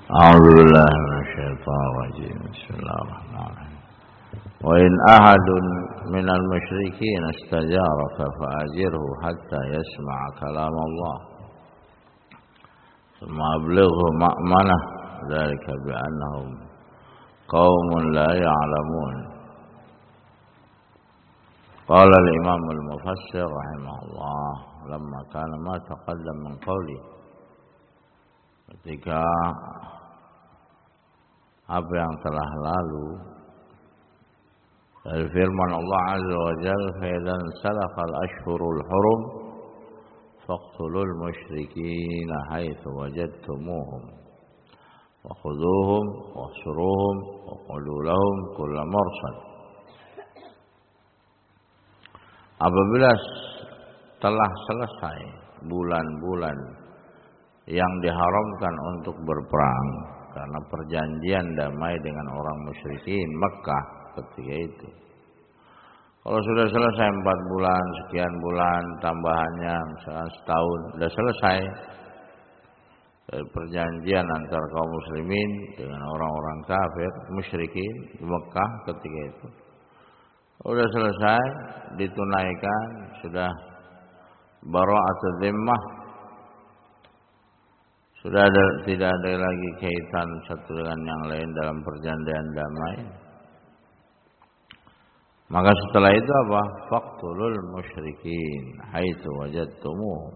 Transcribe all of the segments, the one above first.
أعوذ بالله من الشيطان الرجيم بسم الله الرحمن الرحيم وإن أحد من المشركين استجارك فأجره حتى يسمع كلام الله ثم أبلغه مأمنه ذلك بأنهم قوم لا يعلمون. قال الإمام المفسر رحمه الله لما كان ما تقدم من قوله, ketika apa yang telah lalu dari firman Allah Azza wa Jalla, "Faidan salakal ashhurul hurum faqtulul musyrikin haitsu wajadtumuhum wa khudhuhum wahsuruhum wa qulu lahum kulla marsad." Apabila telah selesai bulan-bulan yang diharamkan untuk berperang karena perjanjian damai dengan orang musyrikin Mekah ketika itu. Kalau sudah selesai 4 bulan, sekian bulan, tambahannya misalkan setahun, sudah selesai perjanjian antara kaum muslimin dengan orang-orang kafir musyrikin di Mekah ketika itu. Sudah selesai, ditunaikan, sudah bara'atul zimmah, sudah tidak ada lagi kaitan satu dengan yang lain dalam perjanjian damai. Maka setelah itu apa? Faqtulul musyrikin haitsu wajadtumuhum.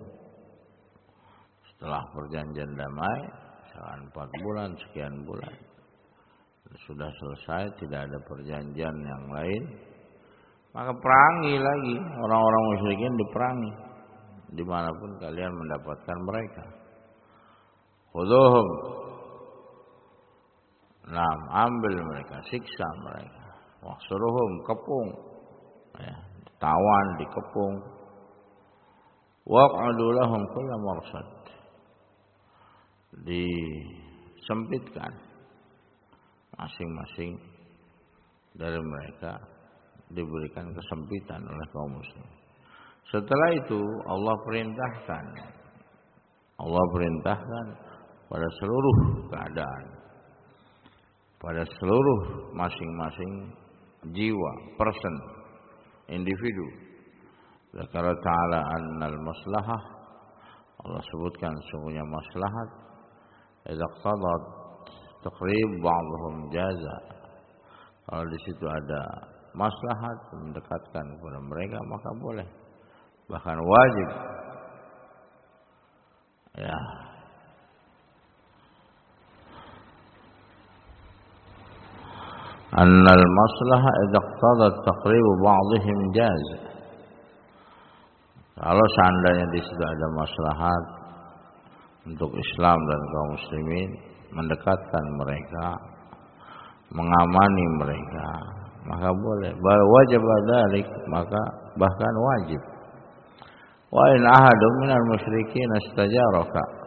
Setelah perjanjian damai, misalkan 4 bulan, sekian bulan, sudah selesai, tidak ada perjanjian yang lain, maka perangi lagi orang-orang musyrikin, diperangi dimanapun kalian mendapatkan mereka. Khudhuhum, ambil mereka, siksa mereka. Wahsuruhum, kepung, tawan, dikepung. Waq'udu lahum kulla marsad, disempitkan masing-masing dari mereka, diberikan kesempitan oleh kaum muslim. Setelah itu Allah perintahkan pada seluruh keadaan, pada seluruh masing-masing jiwa, person, individu. Zakara ta'ala annal maslahah, Allah sebutkan sungguhnya maslahat, idza qadat taqrib ba'dhum jaza. Kalau di situ ada maslahat mendekatkan kepada mereka, maka boleh, bahkan wajib. Ya. Annal maslahah idza iqtadat taqrib ba'dihim jaz. Kalau seandainya di situ ada maslahat untuk Islam dan kaum muslimin, mendekatkan mereka, mengamani mereka, maka boleh. Wajib dzalik, maka bahkan wajib. Wa in ahadun minal musyrikin istajaraka,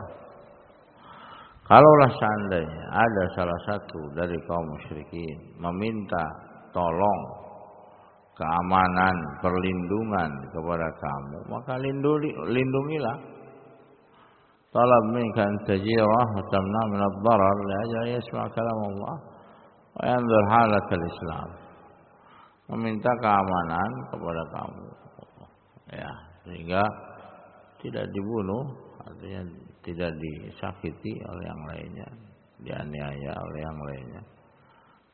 kalaulah seandainya ada salah satu dari kaum musyrikin meminta tolong, keamanan, perlindungan kepada kamu, maka lindungilah. Talab minka an tajirah wa tamna min ad-darar li ajli yasma' kalam Allah wa yanzur halakal Islam. Meminta keamanan kepada kamu, ya, sehingga tidak dibunuh, artinya tidak disakiti oleh yang lainnya, dianiaya oleh yang lainnya.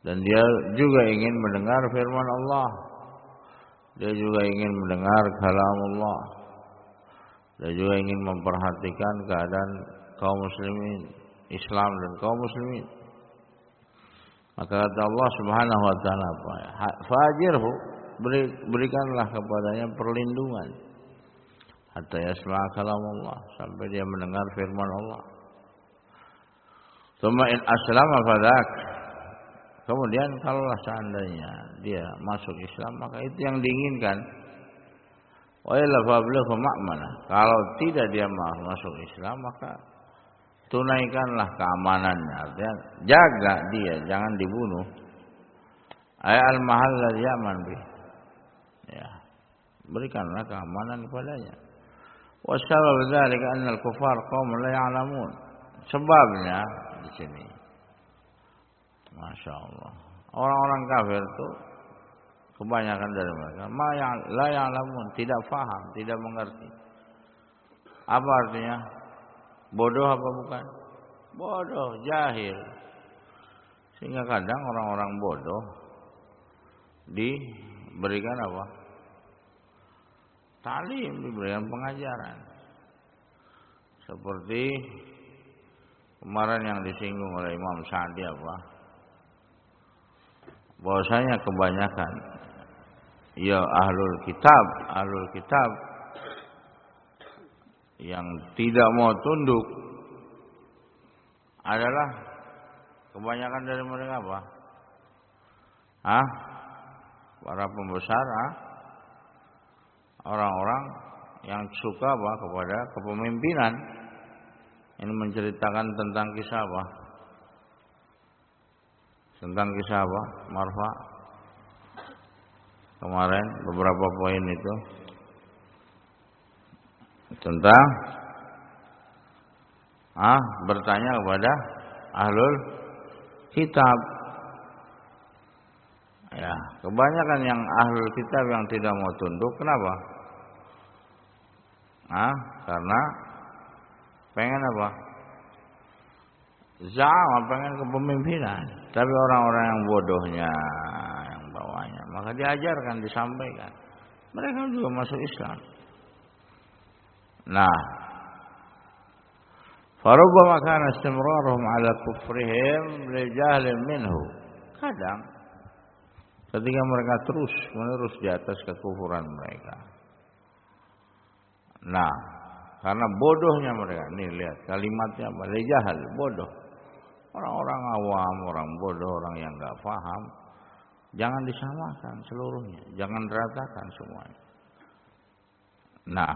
Dan dia juga ingin mendengar firman Allah, dia juga ingin mendengar kalam Allah, dia juga ingin memperhatikan keadaan kaum muslimin, Islam dan kaum muslimin. Maka kata Allah Subhanahu wa taala, fajirhu, berikanlah kepadanya perlindungan hatta yasma' kalam Allah, sampai dia mendengar firman Allah. Tsumma in aslama fadak, kemudian kalaulah seandainya dia masuk Islam, maka itu yang diinginkan. Wa illa fablighu ma'mana, kalau tidak dia masuk Islam, maka tunaikanlah keamanannya, artinya jaga dia, jangan dibunuh. Ay al-mahall ladzi yaman bih, ya, berikanlah keamanan kepadanya. Wa sabab dzalika anna al-kuffar qaum la ya'lamun, sebabnya di sini. Masya Allah. Orang-orang kafir itu kebanyakan dari mereka la ya'lamun, tidak faham, tidak mengerti. Apa artinya? Bodoh apa bukan? Bodoh, jahil. Sehingga kadang orang-orang bodoh diberikan apa? Ta'lim, diberikan pengajaran. Seperti kemarin yang disinggung oleh Imam Sa'di apa? Bahwasanya kebanyakan ya ahlul kitab yang tidak mau tunduk adalah kebanyakan dari mereka apa? Para pembesar, orang-orang yang suka apa? Kepada kepemimpinan. Ini menceritakan tentang kisah apa? Tentang kisah apa? Marfa. Kemarin beberapa poin itu tentang bertanya kepada ahlul kitab. Ya, kebanyakan yang ahlul kitab yang tidak mau tunduk, kenapa? Karena pengen apa? Pengen kepemimpinan. Tapi orang-orang yang bodohnya, yang bawahnya, maka diajarkan, disampaikan. Mereka juga masuk Islam. Nah, farubbama kana istimraruhum ala kufrihim li jahlin minhu. Kadang ketika mereka terus menerus di atas kekufuran mereka. Nah, karena bodohnya mereka. Nih lihat kalimatnya apa? Li jahal, bodoh. Orang-orang awam, orang bodoh, orang yang enggak paham, jangan disamakan seluruhnya, jangan ratakan semuanya. Nah,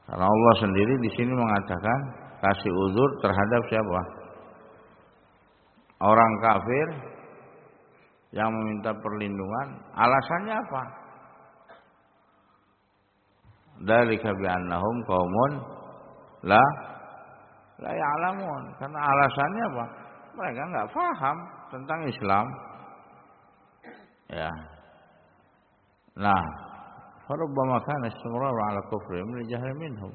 karena Allah sendiri di sini mengatakan kasih uzur terhadap siapa? Orang kafir yang meminta perlindungan. Alasannya apa? Dzalika bi annahum qaumun la ya'lamun. Karena alasannya apa? Mereka enggak paham tentang Islam. Ya. Nah, farubbama kana istimrar ala kufrihim li jahl minhum.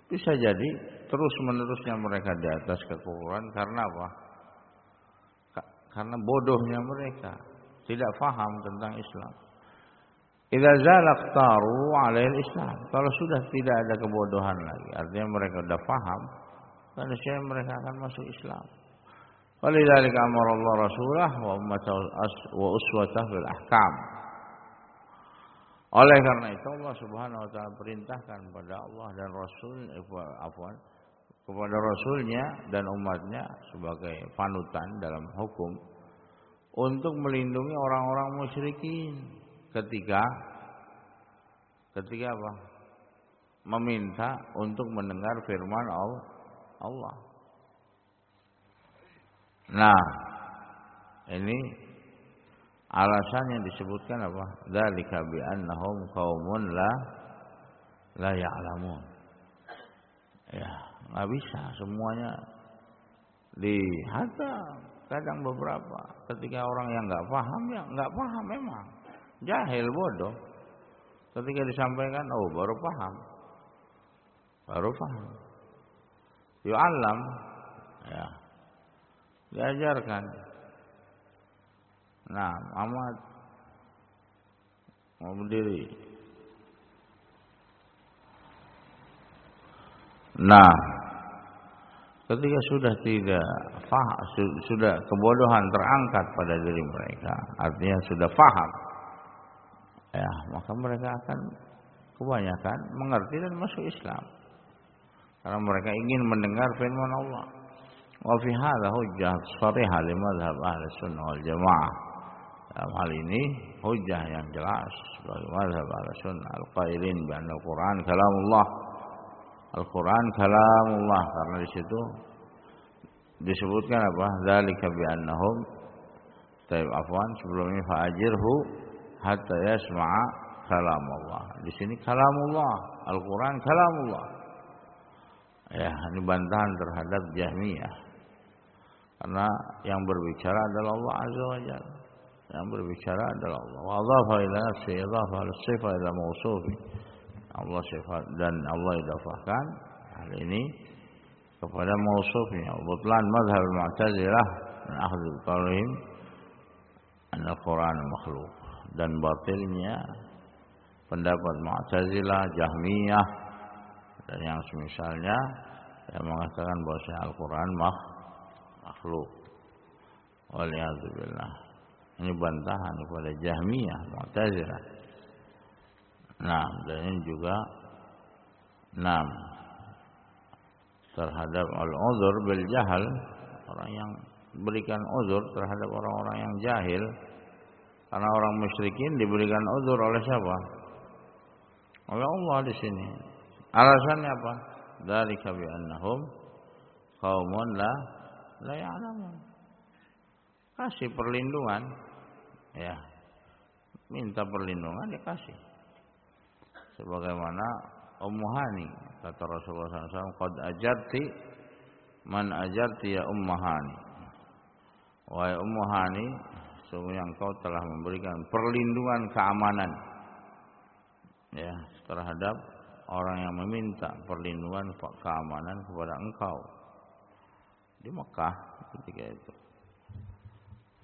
Bisa jadi terus-menerusnya mereka di atas kekufuran karena apa? Karena bodohnya mereka, tidak paham tentang Islam. Idza zalaqtaru 'alal Islam. Kalau sudah tidak ada kebodohan lagi, artinya mereka sudah paham, karena mereka akan masuk Islam. Walidzalika amara Allah rasulah wa ummatahu wa uswatahu fil ahkam. Oleh karena itu Allah Subhanahu wa taala perintahkan kepada Allah dan Rasul kepada Rasulnya dan umatnya sebagai panutan dalam hukum untuk melindungi orang-orang musyrikin ketika apa? Meminta untuk mendengar firman Allah. Nah, ini alasannya disebutkan apa? Dzalika bi annahum qaumun la ya'lamun. Ya, enggak bisa semuanya dihantam. Kadang beberapa ketika orang yang enggak paham, ya enggak paham memang. Jahil, bodoh. Ketika disampaikan, baru paham. Baru paham. Yu'allam, ya. Diajarkan. Nah, Ahmad mau berdiri. Nah, ketika sudah tidak faham, sudah kebodohan terangkat pada diri mereka, artinya sudah faham, ya, maka mereka akan kebanyakan mengerti dan masuk Islam. Karena mereka ingin mendengar firman Allah. Wa fi hadza hujjah sharihah li madhhab ahli sunnah wal jamaah. Dalam hal ini hujjah yang jelas bagi mazhab Ahlussunnah al-qailin bi anna al-Qur'an kalamullah. Al-Qur'an kalamullah, karena di situ disebutkan apa? Dzalika bi annahum sebelumnya fa'ajirhu hatta yasma'a kalamullah. Di sini kalamullah, Al-Qur'an kalamullah. Ya, ini bantahan terhadap Jahmiyah. Karena yang berbicara adalah Allah Azza wa Jalla. Yang berbicara adalah Allah. Wa adhafa ila nafsi idhafa al-sifah ila mausufi. Allah sifat dan Allah idafahkan hal ini kepada mausufnya. Butlan mazhab al-Mu'tazilah dan akhdhu qaulihim anna al-Qur'an makhluk, dan batilnya pendapat Mu'tazilah, Jahmiyah dan yang semisalnya yang mengatakan bahwa Al-Qur'an makhluk. Waliyadzubillah. Ini bantahan kepada Jahmiyah, Mu'tazilah. Nah, dan ini juga terhadap al-uzur bil jahal, orang yang berikan uzur terhadap orang-orang yang jahil. Karena orang musyrikin diberikan uzur oleh siapa? Oleh Allah di sini. Alasannya apa? Dzalika bi annahum qaumun la ya'lamun. Kasih perlindungan, ya. Minta perlindungan dikasih. Sebagaimana Ummu Hani, kata Rasulullah SAW, qad ajarti man ajarti ya Ummu Hani. Wahai Ummu Hani, sungguhnya engkau telah memberikan perlindungan keamanan, ya, terhadap orang yang meminta perlindungan keamanan kepada engkau di Mekah ketika itu.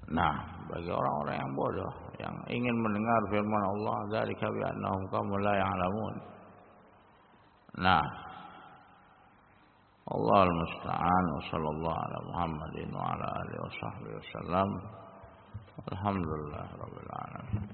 Nah, bagi orang-orang yang bodoh yang ingin mendengar firman Allah, dzalika bi annahum qaumun la ya'lamun. Nah, Allah al-musta'an, wa sallallahu ala Muhammadin wa ala alihi wa sahbihi wasallam. Alhamdulillah rabbil alamin.